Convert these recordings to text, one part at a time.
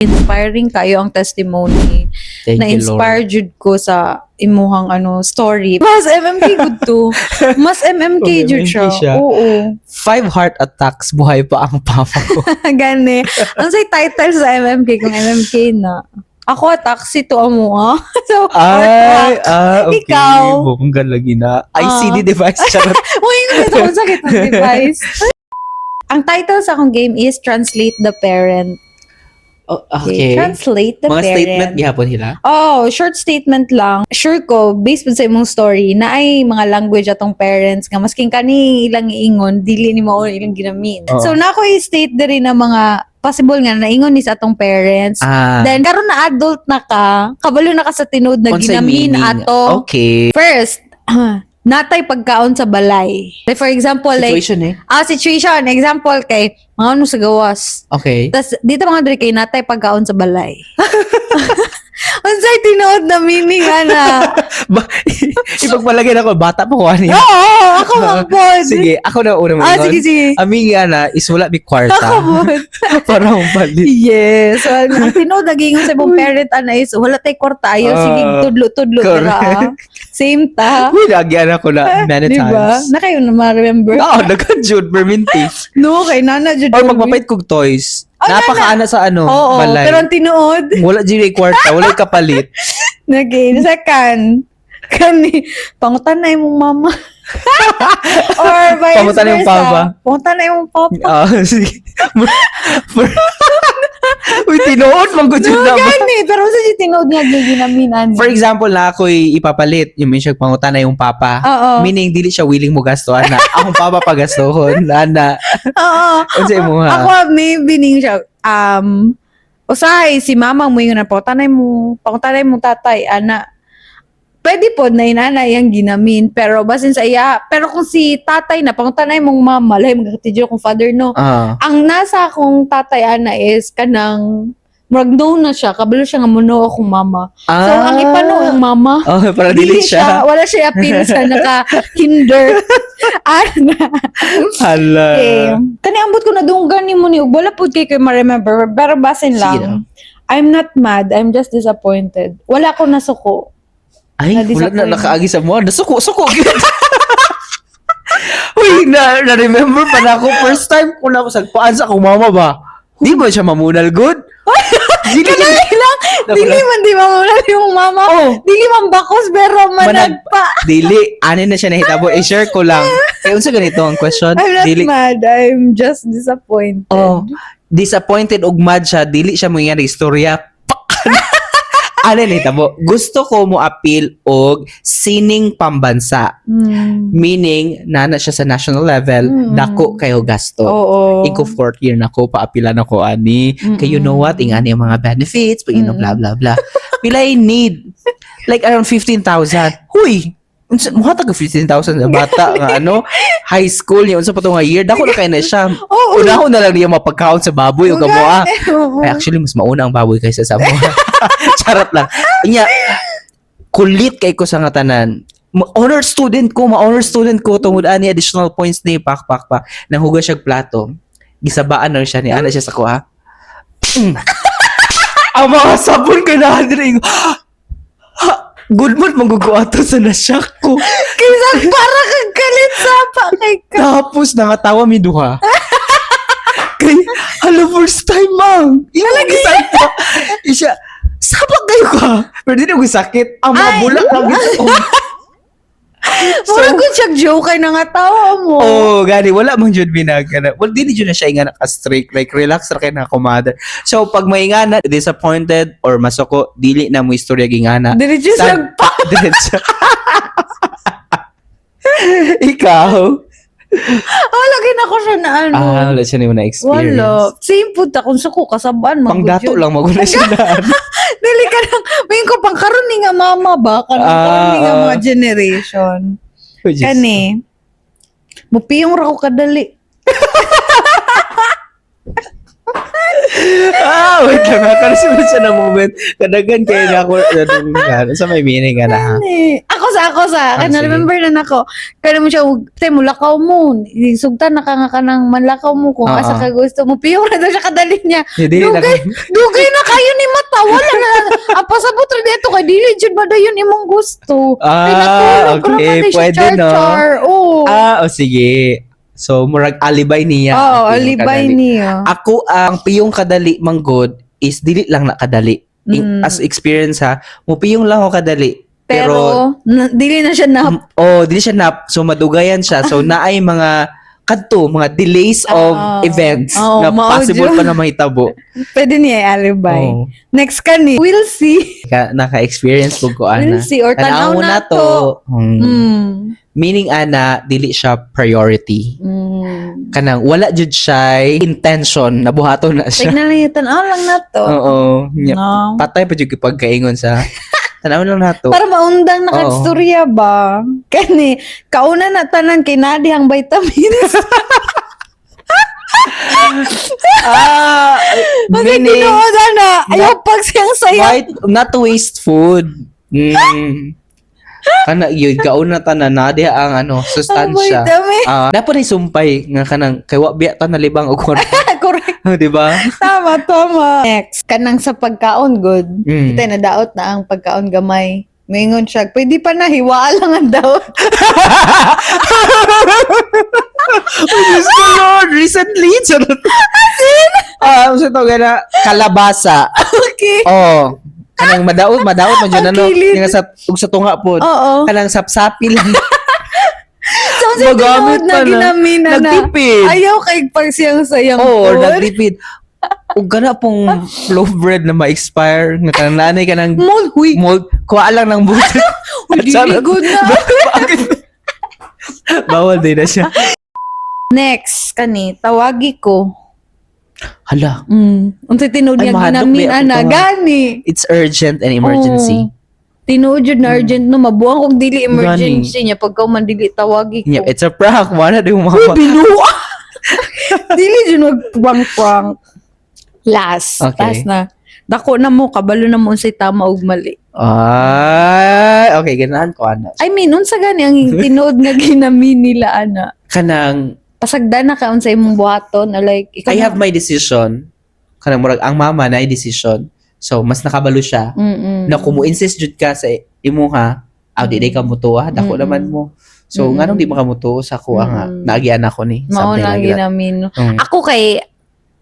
Inspiring kayo ang testimony. Thank you, Na-inspire jud ko sa imuhang story. Mas MMK good to. Mas MMK Oh, jud MMK siya. siya. Oo. 5 heart attacks, buhay pa ang papa ko. Gani. Ang say title sa MMK kung MMK na. Ako taxi to amo So, Ay, okay. Ikaw? Bongga lagi na. ICD device. Charot. Uy, ito kung sakit ng device. Ang title sa akong game is Translate the Parent. Oh, okay. Translate the Mga Parent. statement gihapon nila. Oh, short statement lang. Sure ko, based sa imong story, na ay mga language atong parents nga masking kani ilang iingon, dili ni mao ilang ginamin. Oo. So, nako i-state diri na mga possible nga naingon ni sa atong parents. Then, karon na adult na ka, kabalo na ka sa tinud na Unsay ginamin meaning? ato. Okay. First, natay pagkaon sa balay. Like, for example, Situation situation. Example kay, mga ano sa gawas. Okay. Tas dito mga diri kay natay pagkaon sa balay. Unsay tinuod na meaning ana? Ipagpalagay ako, bata pa ko ani. Oo, ako mabod. Sige, ako na una mo. Sige. Aming ana, is wala mi kwarta. Ako mabod. Para mapalit. Yes. So, ang tinuod nagingon sa imong parent ana is wala tay kwarta ayo sige tudlo-tudlo dira. Same ta. Uy, lagi ana ko na many Diba? times. Na kayo na ma-remember? Oo, nagka-Jude Berminti. No, kay nana jud. Or magpapait kog toys. Oh, Napakaana sa Oo, balay. pero ang tinuod. Wala diri kwarta, wala kapalit. Naging second. Kani, pangutan na imong mama. Or vice Pangutan na yung versa. papa. Pangutan na yung papa. Sige. Uy, tinuod mong ko dyan na. Gani, pero sa si tinood niya ginaminan. For example, na ako'y ipapalit, yung minsan pangutan na yung papa. Oo. Meaning, dili siya willing mo gasto, ana. Akong papa pagastohon, ana. Oo. Unsay mo ha? Ako, maybe ning siya, usahay, si mama mo yung pangutanay mo tatay, ana. Pwede po na inanay ang ginamin, pero basin sa iya, pero kung si tatay na, pangutanay mong mama, lahi magkatidyo kung father, no. Ang nasa akong tatay, ana, is kanang, murag no na siya, kabalo siya nga muno akong mama. So, ang ipano ang mama, Oh, para dili siya. wala siya appeal sa naka-kinder. Ana. Hala. Okay. Kani ambot ko na dunggan ni mo ni wala pud kay ma-remember pero basin Sige lang. I'm not mad, I'm just disappointed. Wala ko nasuko. Ay, wala na nakaagi sa mo. Nasuko. Uy, na-remember pa na ako. First time ko na ako sagpaan sa akong mama ba? Di ba siya mamunal good? Dili lang, dili man di mamula yung mama. Oh. Dili man bakos pero managpa. Dili, anin na siya nahitabo. I-share ko lang. Eh, unsa ganito ang question? I'm not Dili. mad, I'm just disappointed. Oh, disappointed og mad siya. Dili siya mo nga istorya. Ano nahitabo? Gusto ko mo appeal og sining pambansa. Meaning, nana siya sa national level, dako kayo gasto. Oo. Iko fourth year na ko, paapilan ako ani. Kay you know what, ingani ang mga benefits, pag blah blah blah. Pila I need? Like around 15,000. Huy! Muha taga 15,000 na bata nga high school niya unsa pa to nga year dako na kay na siya. Una na lang niya mapagkaon sa baboy o gamoa. Ay, actually mas mauna ang baboy kaysa sa mo. Charot lang. Inya kulit kay ko sa nga tanan. Ma-honor student ko tungod ani additional points ni pak nanghugas siya plato. Gisabaan na siya ni ana siya sa kuha. Ang mga sabon ka na diri. Good mood mangguguato sa nasyak ko. Kaysa para kang kalit sapa kay ka. Tapos nangatawa mi duha. Kay, hello, first time, ma'am. Lagi sakit. Isya, sapak kayo ka. Pero di na ko sakit. Ang mga bulak lang ito. Wala ko siya joke kay nangatawa mo. Oh, gani, wala mang jud binagana. Well, di na siya inga naka-strict. Like, relax ra kay na kumadar. So, pag may ingana, disappointed, or masoko, dili na mo istorya gingana. Diretso sagpa. Diretso. Ikaw? Lagi na ko siya na Wala siya na experience. Wala. Same po ta kung suko kasabaan. Pangdato lang maguna siya na. Dili ka lang. May ko pang karon ni nga mama ba? Karon ni nga mga generation. Kani. Mupiyong ra ko kadali. Wait lang. Nakasunod siya ng moment. Kadagan kayo na ako. Sa may meaning ka na ha. Ako sa. Ah, Kaya sige. remember na nako. Kaya mo siya, te, mulakaw mo. Sugtan na ka ng manlakaw mo kung asa ka gusto mo. Piyo na daw siya kadali niya. Hindi na Dugay na kayo ni mata. Wala na. Ang pasabot rin dito kay dili jud ba dayon imong gusto. Kaya natulog ra okay. man siya Pwede, no? char-char. Oo. Sige. So, murag alibay niya. Oo, Piyong alibay kadali. niya. Ako, ang piyong kadali manggod is dili lang na kadali. As experience ha, mupiyong lang ako kadali. Pero, dili na siya na. Dili siya nap. So, madugayan siya. So, naay mga mga delays of events na possible pa na mahitabo. Pwede niya i-alibay. Oo. Next ka ni, we'll see. Naka-experience po ko, ana. We'll see. Or tanaw na to. Meaning, ana, dili siya priority. Kanang, wala jud siya intention na buhaton na siya. Tignan lang yung tanaw lang na to. Oo. No. Patay pa jud pagkaingon sa tanaw lang na to. Para maundang na kagstorya ba? Kani, kauna na tanan kay nadihang vitamins. Kasi Meaning, tinuod na. Ayaw pag siyang saya. not to waste food. Kana yun, kauna tanan na di ang sustansya. Vitamin. Dapat ni sumpay nga kanang kay wa biya ta nalibang og kwarta. Correct. Di ba? Tama. Next, kanang sa pagkaon, good. Kita nadaot na ang pagkaon gamay. Mingon siya, pwede pa na, hiwaa lang ang daot. Diyos ko Lord, recently, charot. Sa to gana, kalabasa. Okay. Kanang madaot man dyan, Kilid. yung sa tunga po. Oo. Kanang sapsapi lang. So, sa Magamit tinuod na pa na. ginamina na. Nagtipid. Ayaw kay pag siyang sayang Or food. nagtipid. Ug gana pong loaf bread na ma-expire, nga kanang nanay ka ng Mold, huy. mold, kuha lang ng buto. Dili good na. Bawal din na siya. Next, kani, tawagi ko. Hala, Unsay tinuod Ay, niya mahadlok ginamin, di ako ana, tawa. gani. it's urgent and emergency. Tinuod yun na urgent no, mabuang kung dili emergency niya, pagka man dili tawagi ko. Yep, it's a prank. Wala din mga Binuwa! Dili yun mag-prank. Last Okay. na. Dako na mo, kabalo na mo unsay tama ug mali. Ay, okay, ganahan ko, ana. I mean, unsa gani ang tinuod nga ginamin nila, ana? Kanang, Pasagda na ka unsay imong buhaton, or like, ikaw I have my decision. Kanang murag, ang mama na decision. So, mas nakabalo siya. Na kung mo-insist jud ka sa imuha, di ka mutuwa, dako naman mo. So, nga nung di makamutuo sa kuha nga, naagian ako ni. mao Something na like that. ginamin. Mm.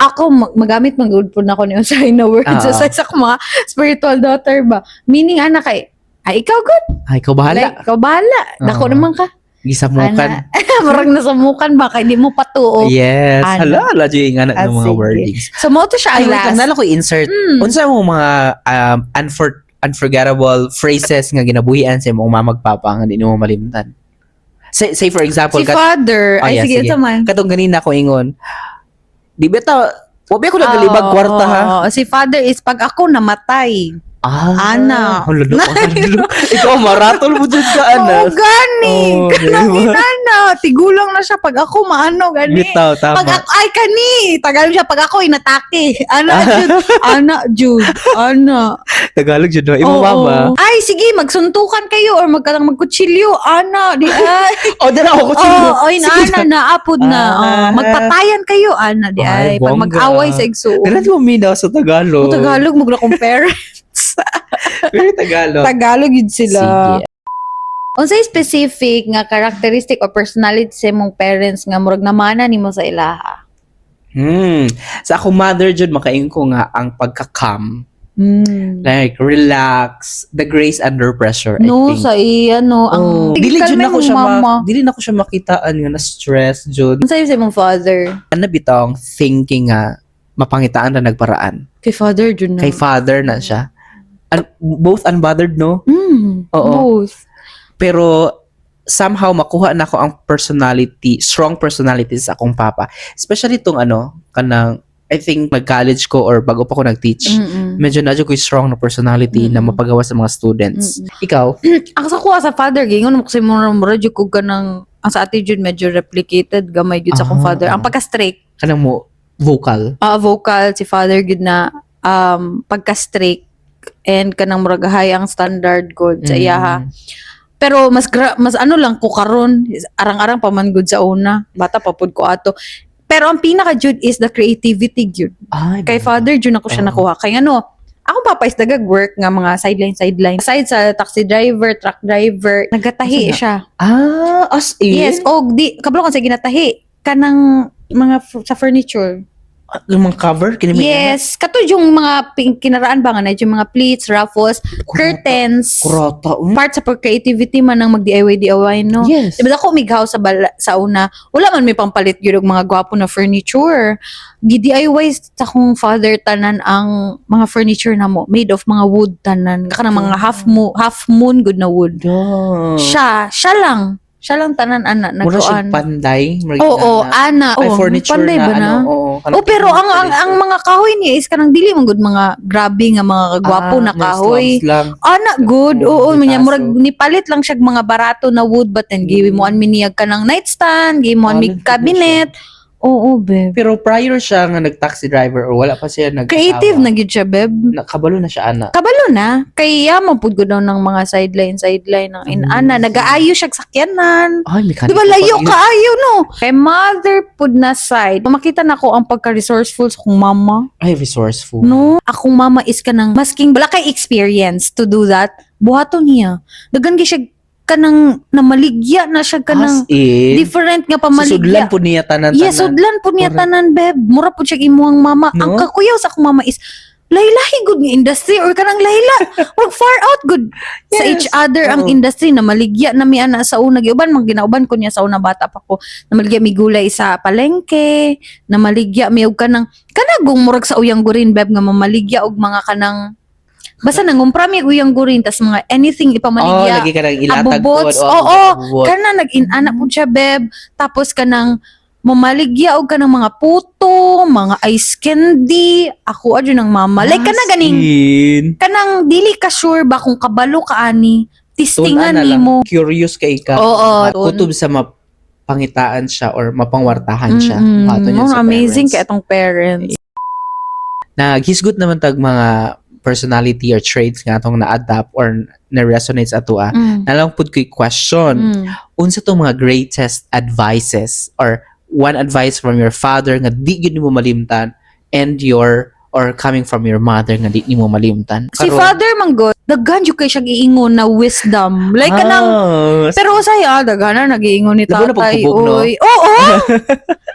Ako magamit mag-good po na ako niyo sa na words sa mga spiritual daughter ba. Meaning, ana kay, ikaw good. Ay, ikaw bahala. Like, ikaw bahala. Dako Oo. naman ka. Gisamukan. Marag nasamukan ba kay di mo patuo. Yes. Ano? Hala yung nga ng mga Sige. wordings. So mo to siya Ay, ang wait lang. last. Nala ko insert. Unsa mo mga unforgettable phrases nga ginabuhian sa mong mamagpapa nga di mo malimtan? Say for example, Si father. Ay, yeah, sige, ito man. katong ganina ko ingon. Di ba wabi ako nagalibag kwarta ha? Si father is pag ako namatay. Ana. Huludok ako. Ikaw, maratol mo dyan ka, ana. Oo, gani. Oo, Kanang diba? inana. Tigulang na siya pag ako maano, gani. Bitaw, tama. Pag ako, ay kani. Tagalog siya pag ako inatake. Ana, Jude. Ana. Tagalog dyan, no? Imo Oo. mama. Ay, sige, magsuntukan kayo or magkutsilyo. Ana, di ay. Dala ako ko Oy, ana, naapod na. Magpatayan kayo, ana, di Ay, ay. Pag bongga. mag-away sa igsuon. Dala di mo minaw sa Tagalog. Tagalog, magla-compare. Very Tagalog. Tagalog yun sila. Sige. Unsay specific nga characteristic or personality sa imong parents nga murag namana nimo sa ilaha? Sa akong mother jud makaing ko nga ang pagka-calm. Like relax, the grace under pressure, I No, think. sa iya, no. Ang Dili jud kalmay na ko mong siya mama. dili na ko siya makitaan nga na stress jud. Unsay sa imong father? Ano bitong thinking nga mapangitaan na nagparaan. Kay father, dun na. Kay father na siya. Both unbothered, no? Oo. Both. Pero somehow makuha na ko ang strong personality sa akong papa. Especially itong kanang, I think mag-college ko or bago pa ko nag-teach, medyo na ko yung strong na personality na mapagawa sa mga students. Ikaw? Ako sa kuha sa father, gingon mo kasi mura jud ko ka ng ang sa attitude medyo replicated gamay jud sa akong father. Ang pagka-strict. Kanang mo vocal. Vocal si father gud na pagka-strict and kanang muragahay ang standard god sa iya ha. Pero mas ano lang ko karon, arang-arang pa man gud sa una. Bata pa pud ko ato. Pero ang pinaka jud is the creativity jud. Ay, Kay father jud ako siya nakuha. Kay ano, ako papais dagag work nga mga sideline. Aside sa taxi driver, truck driver, nagatahi Asa na? siya. as in? Yes, og di kabalo kan sa ginatahi kanang mga sa furniture. Yung mga cover? Yes, kato yung mga kinaraan ba nga na yung mga pleats, raffles, curtains, Kurata. part sa creativity man ng mag-DIY no. Yes. Diba ako mighaw sa una, wala man may pampalit yun og mga gwapo na furniture. Di-DIY sa akong father tanan ang mga furniture na mo, made of mga wood tanan. Kanang mga half moon good na wood. Yeah. Siya lang tanan ana Mura siya nagtuan. panday. Oo, ana. Ay, Oo, furniture panday na, ba na? ano, Pero ang mga kahoy niya is kanang dili man gud mga grabe nga mga kagwapo na kahoy. Ana good. Oo, may niya kaso. murag nipalit lang siya mga barato na wood but then giwi mo an miniyag ka ng nightstand, giwi mo an mig cabinet. Oo, beb. Pero prior siya nga nag-taxi driver or wala pa siya Creative na gid siya, beb. Nakabalo na siya, ana. Kabalo na. Kaya mo pud gud daw ng mga sideline ng inana. Nagaayo siya sakyanan. Ay, mechanical. Diba layo kaayo no? Kay mother pud na side, makita na ko ang pagka-resourceful sa akong mama. Ay, resourceful. No, akong mama is kanang masking wala kay experience to do that. Buhaton niya. Dagan gi siya kanang namaligya na siya kanang As in, different nga susudlan pamaligya. po niya tanan. Yes, sudlan po niya Correct. tanan, beb. Mura po siya imuhang mama. No? Ang kakuyaw sa akong mama is lahi-lahi good nga industry or kanang lahila. Wag far out good sa Yes. each other ang Oo. industry na maligya na mi ana sa una giuban mag ginauban ko niya sa una bata pa ko na maligya mi gulay sa palengke na maligya mi og kanang kanagong murag sa uyang gurin beb nga mamaligya og mga kanang basta nangumpra mi og uyang gurin tas mga anything ipamaligya. lagi ka nang ilatag Abobots, po. oo. Kana nag-inana po siya, beb. Tapos kanang mamaligya og kanang mga puto, mga ice candy. Ako adyo ng mama. Like kana ganing kanang dili ka sure ba kung kabalo ka ani. Tistingan nimo. Curious kay ka. Oo, Kutob sa mapangitaan siya or mapangwartahan siya. Ato niya sa Amazing parents. kay atong parents. Naghisgot naman tag mga personality or traits nga atong na-adapt or na-resonates ato nalang pud ko'y question. Unsa tong mga greatest advices or one advice from your father nga di gyud nimo malimtan and your or coming from your mother nga di nimo malimtan? Si father man god, daghan jud kay siya giingon na wisdom. Like kanang pero usay daghan na nagiingon ni Labo na tatay. pagkubog, no? Oy. Oo.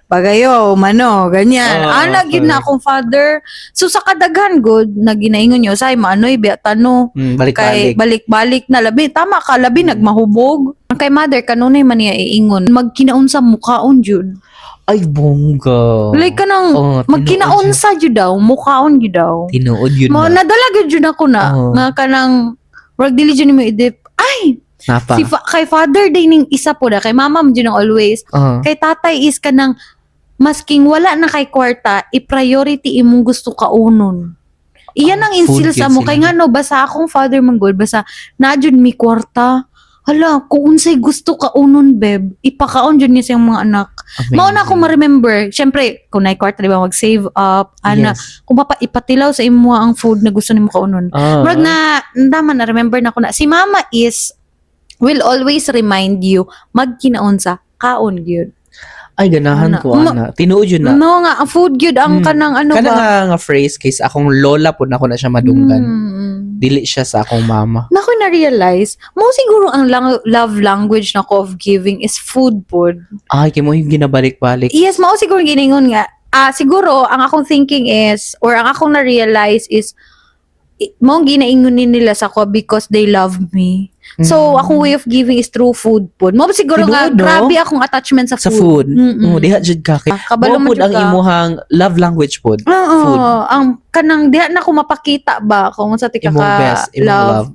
Bagayo, mano, ganyan. Oo, Gid na akong father. So sa kadaghan good, naginaingon niyo say maanoy beatano. Kay balik-balik. balik-balik na labi. Tama ka, labi nagmahubog. Ang kay mother kanunay man niya iingon, magkinaon sa mukhaon jud. Ay, bongga. Like kanang magkinaon sa jud daw, mukhaon jud daw. Tinuod yun Mo na. nadala gyud jud ako na nga kanang wag dili jud nimo idip. Ay, Napa. kay father day ning isa po da kay mama mo jud always. Kay tatay is kanang masking wala na kay kwarta, i-priority imong gusto kaunon. Iyan ang instill food sa yun mo. sila. Kay nga no, basa akong father manggol, basa na jud mi kwarta. Hala, kung unsay gusto kaunon, beb, ipakaon jud niya sa iyong mga anak. Mao na akong ma-remember. Syempre, kung nay kwarta, di ba, mag-save up, ana, kung ipatilaw sa imo ang food na gusto nimo kaunon. Murag na, naman na-remember na ko na, si mama will always remind you, magkinaon sa kaon gyud. Ay, ganahan ko, ana. Tinuod yun na. No nga, ang food gyud ang kanang ano ba? Nga phrase, case akong lola po na ako na siya madunggan. Dili siya sa akong mama. Nako na-realize, mo siguro ang love language na ko of giving is food pod. Ay, kaya mo yung ginabalik-balik. Yes, mao siguro giningon nga. Siguro, ang akong thinking is, or ang akong na-realize is, mo ginaingon nila sa ko because they love me. So, akong way of giving is through food pod. Mo siguro nga, Tinuod, no? grabe akong attachment sa Sa food. food. Diha jud ka. Kabalo mo Mo pod jud ang ka. imuhang love language pod. Oo, Food. ang kanang diha na ko mapakita ba kung sa tika Imong best, ka imong love.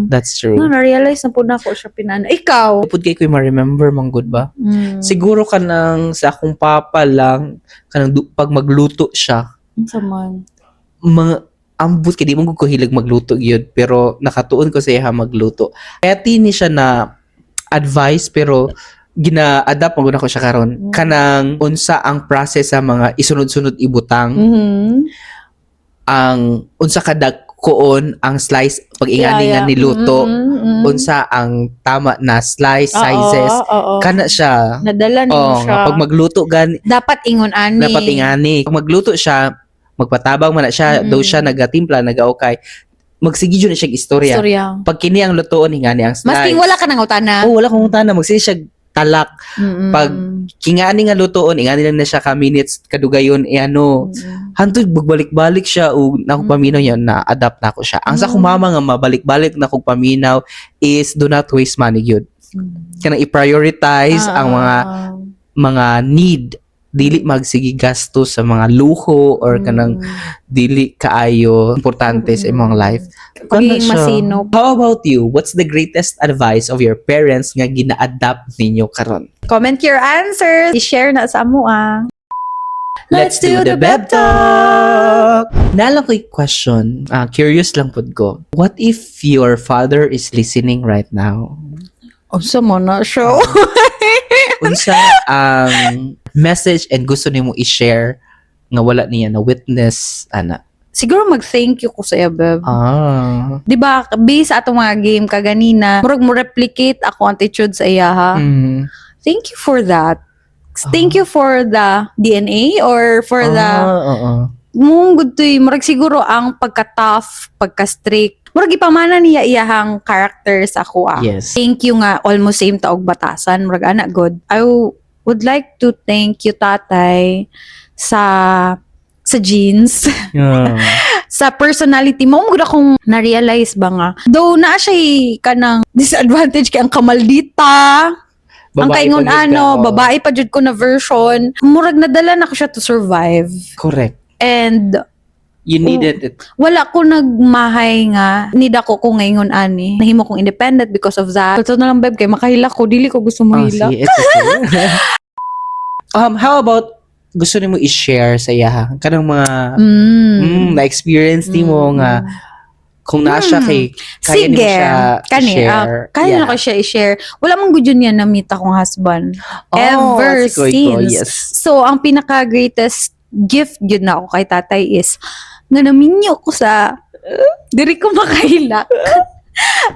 That's true. No, na-realize na po na ako siya pinana. Ikaw? Pud kay ko ma-remember man good ba? Siguro kanang sa akong papa lang kanang pag magluto siya. Sa man. Mga ambot kay di mo ko hilig magluto gyud pero nakatuon ko sa iya magluto. Kaya tini siya na advice pero gina-adapt mo ko siya karon kanang unsa ang process sa mga isunod-sunod ibutang ang unsa kada kuon ang slice pag ingani nga niluto unsa ang tama na slice sizes kana siya Nadala niyo siya. nga pag magluto gan Dapat ingon ani. dapat ingani pag magluto siya magpatabang man na siya daw siya nagatimpla nagaukay magsige jud na siya istorya Storya. pag kini ang lutoon ingani ang slice Masking wala ka nang utana. wala kong utana magsige siya talak pag kingani nga lutoon ingani lang na siya ka minutes kadugayon ano hantod magbalik-balik siya o nako paminaw niya na adapt na ako siya ang sa kong mama nga mabalik-balik na kong paminaw is do not waste money gyud kanang i-prioritize ang mga need dili magsige gasto sa mga luho or kanang dili kaayo importante sa imong life. Pagiging Kana siya. masinop. How about you? What's the greatest advice of your parents nga gina-adapt ninyo karon? Comment your answers. I-share na sa amo ah. Let's do the Beb Talk! Nalang ko'y question. Curious lang pud ko. What if your father is listening right now? Unsa mo na show? Unsa ang message and gusto nimo i-share nga wala niya na witness ana? Siguro mag-thank you ko sa iya, Beb. Di ba, based sa atong mga game kaganina, murag mo replicate ako attitude sa iya, ha? Thank you for that. Thank you for the DNA or for the mong good to murag siguro ang pagka-tough, pagka-strict. Murag ipamana niya iyahang character sa ako. Yes. Thank you nga almost same taog batasan, murag ana good. I would like to thank you tatay sa genes. Yeah. Sa personality mo, muna akong na-realize ba nga. Though na siya kanang disadvantage kay ang kamaldita. Ang kaingon babae pa jud ko na version. Murag nadala na ko siya to survive. Correct. And You needed it. wala ko nagmahay nga. Need ako kung ngayon ani. Nahimo kong independent because of that. So na lang babe, kay makahila ko. Dili ko gusto mahila. See, it's okay. How about gusto nimo i-share sa iya kanang mga na-experience nimo nga kung nasa kay kaya nimo siya i-share. Kaya na ko siya i-share. Wala mang gudyo niya na meet akong husband. Ever that's good. since. Yes. So, ang pinaka-greatest gift yun na ako kay tatay is nga naminyo ko sa diri ko makahila.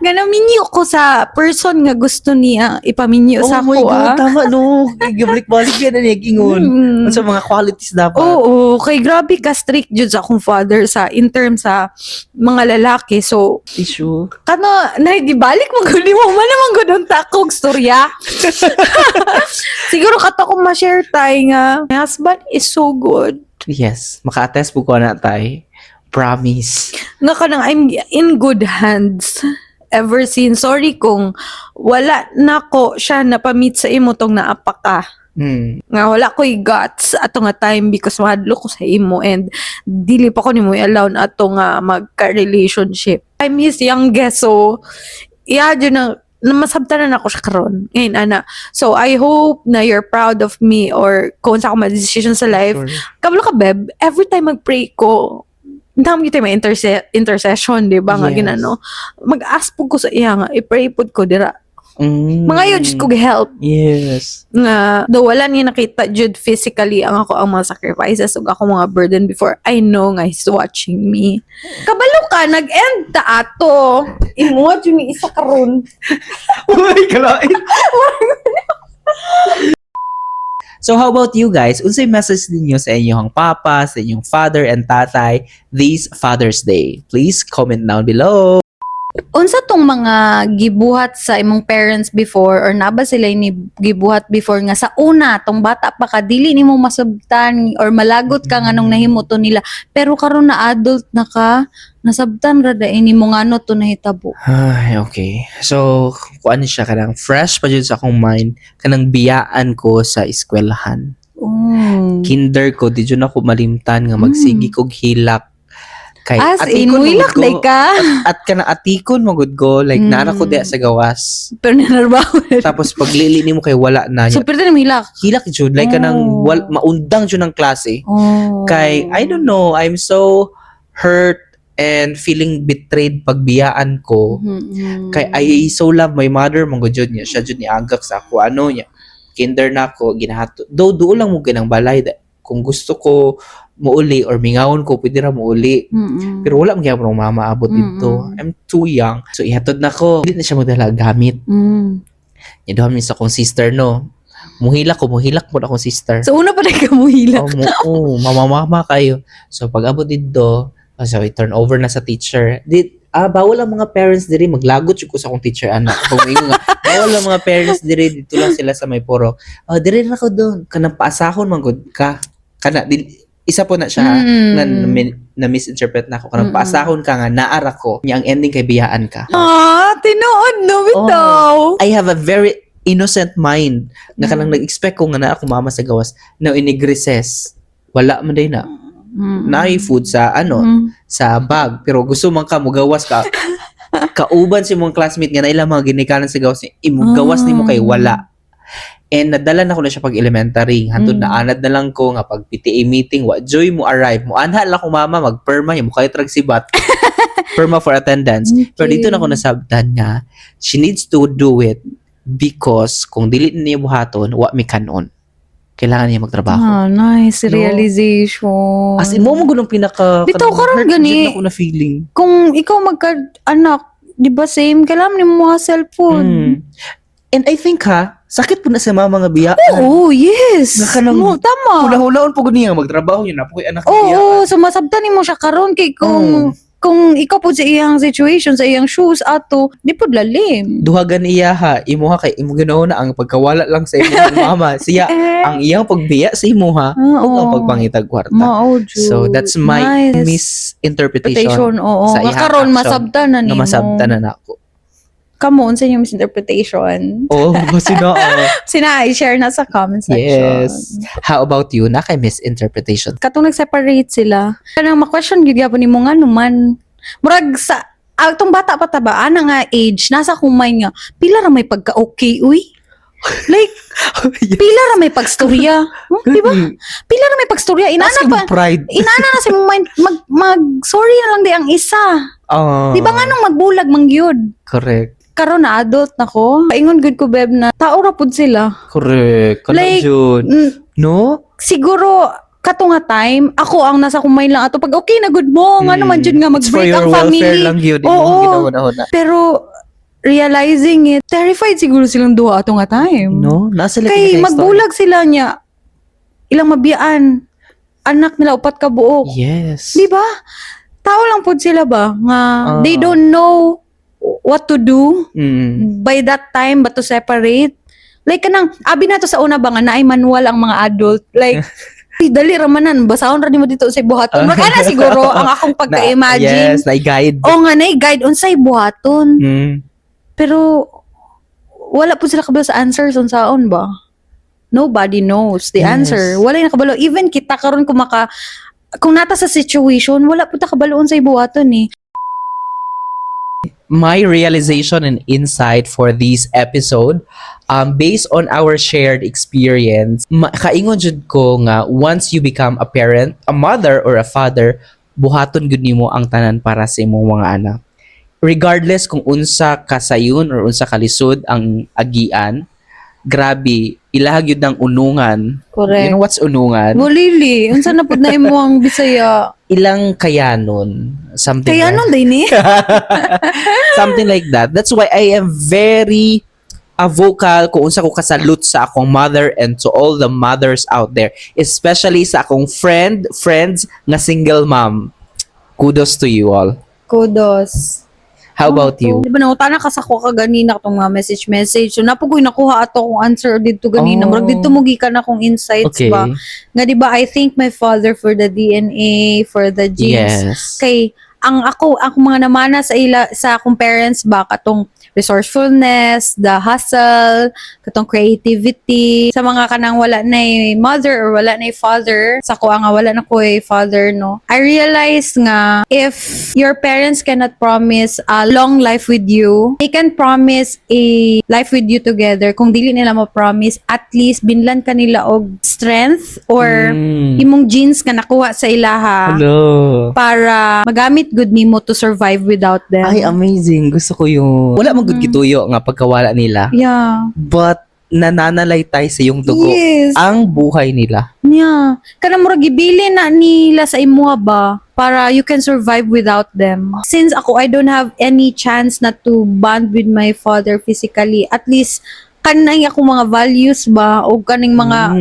Nga naminyo ko sa person nga gusto niya ipaminyo sa Oh my ako. God, tama no. Gabalik-balik yan na nag-ingon. Sa mga qualities dapat. Oo, kay grabe ka strict jud sa akong father sa in terms sa mga lalaki. So, Issue. kano naigibalik mo gud mo man naman gud ang takog storya. Siguro kato ko ma-share tay nga my husband is so good. Yes. Maka-attest po ko na tay. Promise. Nga kanang I'm in good hands ever since. Sorry kung wala na ko siya napamit sa imo tong naapa ka. Nga wala ko'y guts ato nga time because mahadlo ko sa imo and dili pa ko nimo i-allow na ato nga magka-relationship. I'm his youngest so yun na masabtan na ako siya karon. Ngayon, ana. So, I hope na you're proud of me or kung sa ako ma-decision sa life. Sure. Kabalo ka, Beb, every time mag-pray ko, dami kita may intercession, di ba? Nga Yes. ginano. Mag-ask po ko sa iya nga, i-pray po ko dira. Mga yun, just ko help. Yes. Nga, do wala niya nakita jud physically ang ako ang mga sacrifices ug ako mga burden before I know nga he's watching me. Kabalo ka, nag-end ta ato. Imuha jud ni isa karon. Uy, kalain. So how about you guys? Unsay message ninyo sa inyong papa, sa inyong father and tatay this Father's Day? Please comment down below. Unsa tong mga gibuhat sa imong parents before or naba sila ni gibuhat before nga sa una tong bata pa ka dili nimo masabtan or malagot ka nganong nahimo to nila pero karon na adult na ka nasabtan ra da ini mo ngano to nahitabo. Ay, okay. So, kuan siya kanang fresh pa jud sa akong mind kanang biyaan ko sa eskwelahan. Kinder ko di jud ako malimtan nga magsigi kog hilak. Kay As in, atikon wilak magud day ko, ka. at kana atikon magud ko like nana ko di sa gawas. Pero nanarbaho na. Tapos paglili nimo kay wala na. So, pero na hilak. Hilak jud like kanang maundang jud ng klase. Kay I don't know, I'm so hurt and feeling betrayed pagbiyaan ko. Kay I so love my mother mong jud niya, siya jud ni agak sa ako ano niya. kinder na ako, ginahato. Doon lang mo ganang balay. Kung gusto ko muuli or mingawon ko, pwede ra muuli. Pero wala mga ng mama abot dito. I'm too young. So, ihatod na ko. Hindi na siya magdala gamit. Yadohan min sa akong sister, no? Muhilak mo na akong sister. So, una pa rin ka mo hilak. Mamamama kayo. So, pag abot dito, so, i-turn over na sa teacher. Bawal ang mga parents diri maglagot ko sa akong teacher anak. Bawal ang mga parents diri dito lang sila sa may puro. Diri na ko doon. Kanang paasahon man gud ka. Isa po na siya na misinterpret na ako. Kanang paasahon ka nga naara ko. Nya ang ending kay biyaan ka. Tinuod no bitaw. I have a very innocent mind na kanang nag-expect ko nga na ako mama sa gawas. Now in-recess. Wala man day na. Naay food sa sa bag, pero gusto man ka mugawas ka kauban si mong classmate nga na ilang mga ginikanan sa gawas imugawas nimo kay wala. And nadala na ko na siya pag elementary hantod na anad na lang ko nga pag PTA meeting wa joy mo arrive mo anha lang ko mama magperma mo kay trag sibat perma for attendance. Pero dito na ko nasabtan nga she needs to do it because kung dili niya buhaton wa mi kanon. Kailangan niya magtrabaho. Nice realization. As in, mo gunong pinaka... Bitaw karon gani. Ako na feeling. Kung ikaw magka-anak, di ba same? Kailangan mo mga cellphone. And I think sakit po na sa mga biya. Oo, yes. Tama. Hula-hulaon po guni nga magtrabaho yun na po kay anak biya. Oo, so masabtan mo siya karon kay kung ikaw po sa iyang situation, sa iyang shoes, ato, di po lalim. Duhagan iya imuha kay imo ginaw na ang pagkawala lang sa imong mama. Siya, ang iyang pagbiya sa imuha, ug ang pagpangitag kwarta. So, that's my misinterpretation sa iyang karon action. masabtan na nimo. Masabtan na ako. Come on, sa inyong misinterpretation. I-share na sa comment section. Yes. How about you? Na kay misinterpretation? Katong nag-separate sila. Kanang ma-question gyud gyapon nimo nga naman. Murag sa atong bata pa ta ba ana nga age nasa kumay nga pila ra may pagka-okay uy. Like pila ra may pagstorya. Di ba? Pila ra may pagstorya inana pa. Pride. Inana na si mo mag sorry na lang di ang isa. Di ba nga nung magbulag mangyud? Correct. Karon na adult na ko. Paingon good ko beb na tao ra pud sila. Correct. Like, no? Siguro kato nga time, ako ang nasa kumay lang ato pag okay na good mo, nga naman jud nga mag-break ang family. Lang yun. Oo. Pero realizing it, terrified siguro silang duha ato nga time. No? Nasa kay magbulag sila niya. Ilang mabiyaan. Anak nila upat ka buok. Yes. Di ba? Tao lang pud sila ba nga they don't know what to do by that time but to separate. Like kanang abi na to sa una ba nga naay manual ang mga adult. Like dali ramanan basahon ra nimo dito sa buhaton. Kana siguro ang akong pagka-imagine. Yes, na-guide. Nga na-guide unsay buhaton. Pero wala po sila kabalo sa answers unsaon ba? Nobody knows the answer. Wala na kabalo. Even kita karon kung nata sa situation, wala po ta kabalo unsay buhaton eh. My realization and insight for this episode, based on our shared experience, kaingon jud ko nga once you become a parent, a mother or a father, buhaton gud nimo ang tanan para sa imong mga anak. Regardless kung unsa kasayon or unsa kalisod ang agian, grabe, ilahag yun ng unungan. Correct. You know what's unungan? Bulili. Unsa na pud na imo ang Bisaya? Ilang kayanon. Something Kayanon din eh. Something like that. That's why I am very vocal kung unsa ko kasalute sa akong mother and to all the mothers out there. Especially sa akong friends nga single mom. Kudos to you all. Kudos. How about you? Di ba nangutana ka sa ko kaganina itong mga message. So napugoy nakuha ato kung answer dito ganina. Murag dito mo gikan akong insights ba. Nga di ba I thank my father for the DNA, for the genes. Yes. Kay ang mga namana sa akong parents ba katong resourcefulness, the hustle, katong creativity, sa mga kanang wala na mother or wala na father, sa ko nga wala na ko father, no. I realized nga if your parents cannot promise a long life with you, they can promise a life with you together. Kung dili nila ma-promise, at least binlan ka nila og strength or imong genes ka nakuha sa ilaha. Hello. Para magamit good nimo to survive without them. Ay, amazing. Gusto ko yung wala man gud gituyo nga pagkawala nila. Yeah. But nananalaytay sa iyong dugo Yes. ang buhay nila. Yeah. Kana mura gibili na nila sa imuha ba para you can survive without them. Since ako I don't have any chance na to bond with my father physically, at least kanang ako mga values ba o kaning mga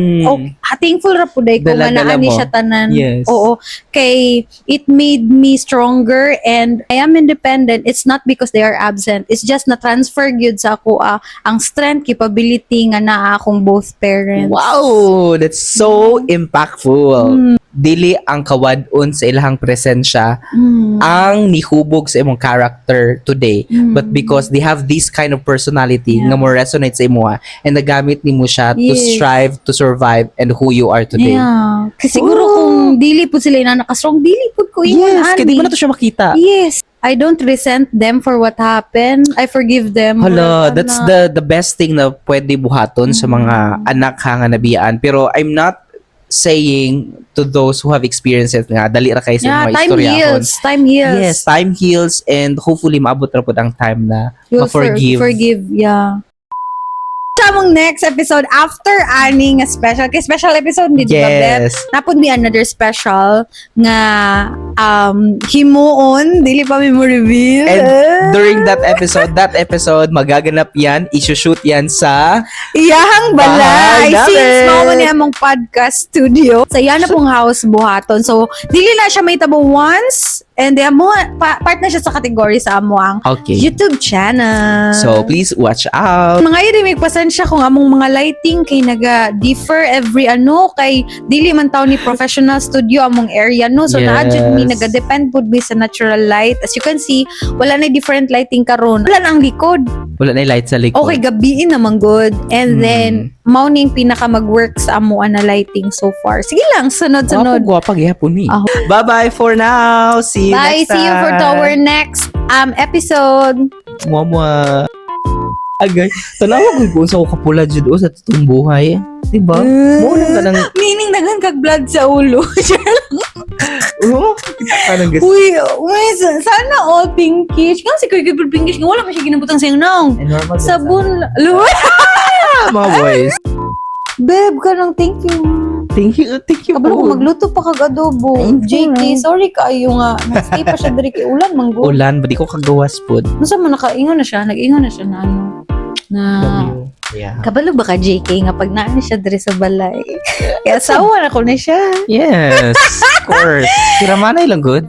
thankful ra pud ko nga Dala-dala naani mo. siya tanan. Yes. Oo. Kay it made me stronger and I am independent. It's not because they are absent. It's just na transfer gyud sa ako ang strength, capability nga naa akong both parents. Wow, that's so impactful. Dili ang kawadon sa ilahang presensya Mm. ang nihubog sa imong character today, but because they have this kind of personality Yeah. nga mo resonate sa imuha and nagamit nimo siya to Yes. strive to survive and who you are today. Yeah. Kasi siguro kung dili po sila na nakastrong, dili po ko ingon, Yes, kaya di mo na to siya makita. Yes. I don't resent them for what happened. I forgive them. Hala, for that's ano. the best thing na pwede buhaton sa mga anak ha nga nabiyaan. Pero I'm not saying to those who have experienced it nga, dali ra kayo sa Yeah, mga time istorya. heals. Time heals. Yes, time heals and hopefully maabot na po ang time na You'll ma-forgive. forgive, yeah. Sa among next episode after aning nga special, kay special episode ni di ba, Beb? Yes. Napod mi another special nga himuon, dili pa mi mo reveal. And during that episode, magaganap yan, isushoot yan sa Iyahang balay. Bahay namin. Since mao man ni among podcast studio. Sa iya na pong house buhaton. So, dili na siya may tabo once. And amo, part na siya sa category sa amo ang Okay. YouTube channel. So, please watch out. Mga yun, may pasensya kung among mga lighting kay naga-differ every kay dili man taw ni professional studio among area, no? So, Yes. na-adjust mi, naga-depend po mi sa natural light. As you can see, wala na different lighting karon. Wala na ang likod. Wala na yung light sa likod. Okay, gabiin naman good. And then, mao ning pinaka mag-work sa amo na lighting so far. Sige lang, sunod-sunod. Gwapa gyapon ni. Ah. Bye-bye for now. See you Bye, next see you for time. our next episode. Mwah. Agay. Tanawa kung sa ko kapula jud o sa tutong buhay. Diba? Mo lang ka ng Meaning daghan kag blood sa ulo. kita ka ng gas. Uy, sana all pinkish. Kasi kay Gilbert pinkish nga wala man siya ginabutang sa nang. Normal Sabon. Luwa. mga boys. Beb, kanang thank you. Thank you Kabalo ko po. magluto pa kag adobo. Thank you. JK, sorry kaayo nga. Nag-stay pa siya diri kay ulan manggo. Ulan, ba di ko kagawas po. Unsa man nakaingon na siya, nag-ingon na siya na na Yeah. kabalo ba ka JK nga pag naan siya diri sa balay. Kaya sawa na ko na siya. Yes, of course. Kiramanay lang good.